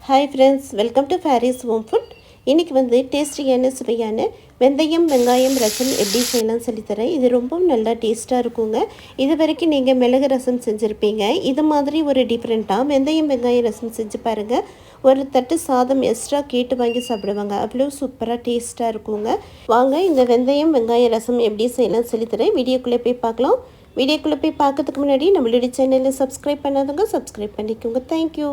Hi friends, welcome to Faris home food. இன்றைக்கி வந்து டேஸ்டியான சுவையான வெந்தயம் வெங்காயம் ரசம் எப்படி செய்யலாம் சொல்லித்தரேன். இது ரொம்பவும் நல்லா டேஸ்ட்டாக இருக்குங்க. இது வரைக்கும் நீங்கள் மிளகு ரசம் செஞ்சுருப்பீங்க. இது மாதிரி ஒரு டிஃப்ரெண்ட்டாக வெந்தயம் வெங்காயம் ரசம் செஞ்சு பாருங்கள். ஒரு தட்டு சாதம் எக்ஸ்ட்ரா கேட்டு வாங்கி சாப்பிடுவாங்க. அவ்வளோ சூப்பராக டேஸ்ட்டாக இருக்குங்க. வாங்க இந்த வெந்தயம் வெங்காயம் ரசம் எப்படி செய்யலாம் சொல்லித்தரேன். வீடியோக்குள்ளே போய் பார்க்கலாம். வீடியோக்குள்ளே போய் பார்க்கறதுக்கு முன்னாடி நம்மளுடைய சேனலில் சப்ஸ்கிரைப் பண்ணாதவங்க சப்ஸ்கிரைப் பண்ணிக்கோங்க. தேங்க்யூ.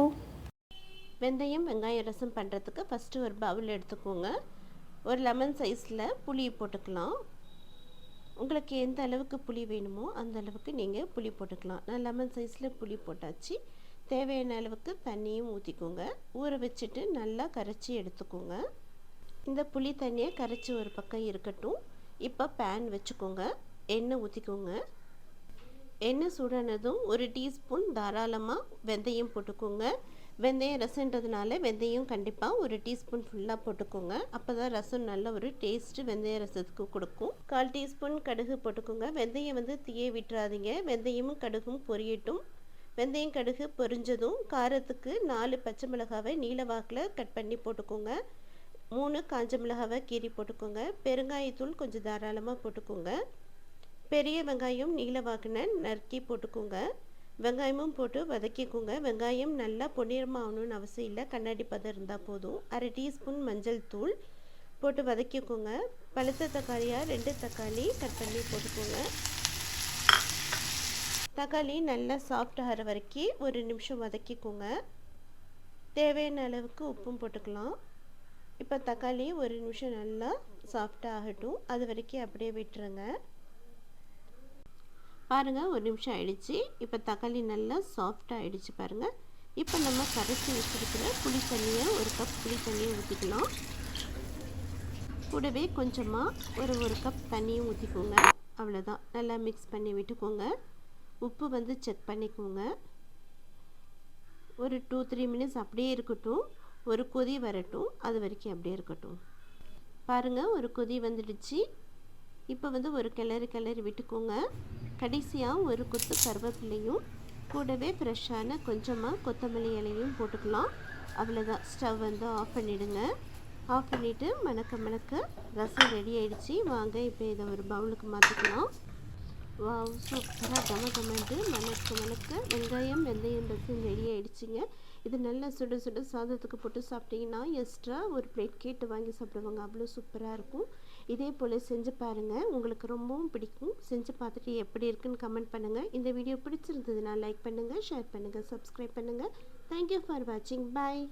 வெந்தயம் வெங்காயம் ரசம் பண்ணுறதுக்கு ஃபஸ்ட்டு ஒரு பவுல் எடுத்துக்கோங்க. ஒரு லெமன் சைஸில் புளி போட்டுக்கலாம். உங்களுக்கு எந்த அளவுக்கு புளி வேணுமோ அந்த அளவுக்கு நீங்கள் புளி போட்டுக்கலாம். நான் லெமன் சைஸில் புளி போட்டாச்சு. தேவையான அளவுக்கு தண்ணியும் ஊற்றிக்கோங்க. ஊற வச்சுட்டு நல்லா கரைச்சி எடுத்துக்கோங்க. இந்த புளி தண்ணியை கரைச்சி ஒரு பக்கம் இருக்கட்டும். இப்போ பேன் வச்சுக்கோங்க. எண்ணெய் ஊற்றிக்கோங்க. எண்ணெய் சூடானதும் ஒரு டீஸ்பூன் தாராளமாக வெந்தயம் போட்டுக்கோங்க. வெந்தயம் ரசன்றதுனால வெந்தயம் கண்டிப்பாக ஒரு டீஸ்பூன் ஃபுல்லாக போட்டுக்கோங்க. அப்போ தான் ரசம் நல்ல ஒரு டேஸ்ட்டு வெந்தய ரசத்துக்கு கொடுக்கும். 1/4 டீஸ்பூன் கடுகு போட்டுக்கோங்க. வெந்தயம் வந்து தீயை விட்டுறாதீங்க. வெந்தயமும் கடுகும் பொரியட்டும். வெந்தயம் கடுகு பொரிஞ்சதும் காரத்துக்கு 4 பச்சை மிளகாவை நீல வாக்கில் கட் பண்ணி போட்டுக்கோங்க. 3 காஞ்ச மிளகாவை கீறி போட்டுக்கோங்க. பெருங்காயத்தூள் கொஞ்சம் தாராளமாக போட்டுக்கோங்க. பெரிய வெங்காயம் நீல வாக்கின நறுக்கி போட்டுக்கோங்க. வெங்காயமும் போட்டு வதக்கிக்கோங்க. வெங்காயம் நல்லா பொன்னிறமாகணும்னு அவசியம் இல்லை, கண்ணாடி பதம் இருந்தால் போதும். 1/2 டீஸ்பூன் மஞ்சள் தூள் போட்டு வதக்கிக்கோங்க. பழுத்த தக்காளியாக 2 தக்காளி கட் பண்ணி போட்டுக்கோங்க. தக்காளி நல்லா சாஃப்ட் ஆகிற வரைக்கும் ஒரு நிமிஷம் வதக்கிக்கோங்க. தேவையான அளவுக்கு உப்பும் போட்டுக்கலாம். இப்போ தக்காளி ஒரு நிமிஷம் நல்லா சாஃப்டாக ஆகட்டும். அது வரைக்கும் அப்படியே விட்டுருங்க. பாருங்கள், ஒரு நிமிஷம் ஆயிடுச்சு. இப்போ தக்காளி நல்லா சாஃப்டாக ஆகிடுச்சு பாருங்கள். இப்போ நம்ம கரைச்சி வச்சுருக்கிற புளி தண்ணியை ஒரு கப் புளி தண்ணியை ஊற்றிக்கலாம். கூடவே கொஞ்சமாக ஒரு கப் தண்ணியும் ஊற்றிக்கோங்க. அவ்வளோதான். நல்லா மிக்ஸ் பண்ணி விட்டுக்கோங்க. உப்பு வந்து செக் பண்ணிக்கோங்க. ஒரு 2-3 மினிட்ஸ் அப்படியே இருக்கட்டும். ஒரு கொதி வரட்டும். அது வரைக்கும் அப்படியே இருக்கட்டும். பாருங்கள், ஒரு கொதி வந்துடுச்சு. இப்போ வந்து ஒரு கிளறி விட்டுக்கோங்க. கடைசியாக ஒரு கொத்து கருவேப்பிலையும் கூடவே ஃப்ரெஷ்ஷான கொஞ்சமாக கொத்தமல்லி இலையும் போட்டுக்கலாம். அவ்வளோதான். ஸ்டவ் வந்து ஆஃப் பண்ணிவிடுங்க. ஆஃப் பண்ணிவிட்டு மணக்க ரசம் ரெடி ஆகிடுச்சு. வாங்க இப்போ இதை ஒரு பவுலுக்கு மாற்றிக்கலாம். வாவ், சூப்பராக கமண்டு மணக்க வெங்காயம் வெந்தயம் ரசம் ரெடி ஆகிடுச்சிங்க. இது நல்லா சுட சாதத்துக்கு போட்டு சாப்பிட்டிங்கன்னா எக்ஸ்ட்ரா ஒரு பிளேட் கேட்டு வாங்கி சாப்பிடுவாங்க. அவ்வளோ சூப்பராக இருக்கும். இதே போல் செஞ்சு பாருங்கள். உங்களுக்கு ரொம்பவும் பிடிக்கும். செஞ்சு பார்த்துட்டு எப்படி இருக்குன்னு கமெண்ட் பண்ணுங்கள். இந்த வீடியோ பிடிச்சிருந்ததுன்னா லைக் பண்ணுங்கள், ஷேர் பண்ணுங்கள், சப்ஸ்கிரைப் பண்ணுங்கள். தேங்க்யூ ஃபார் வாட்சிங். பாய்.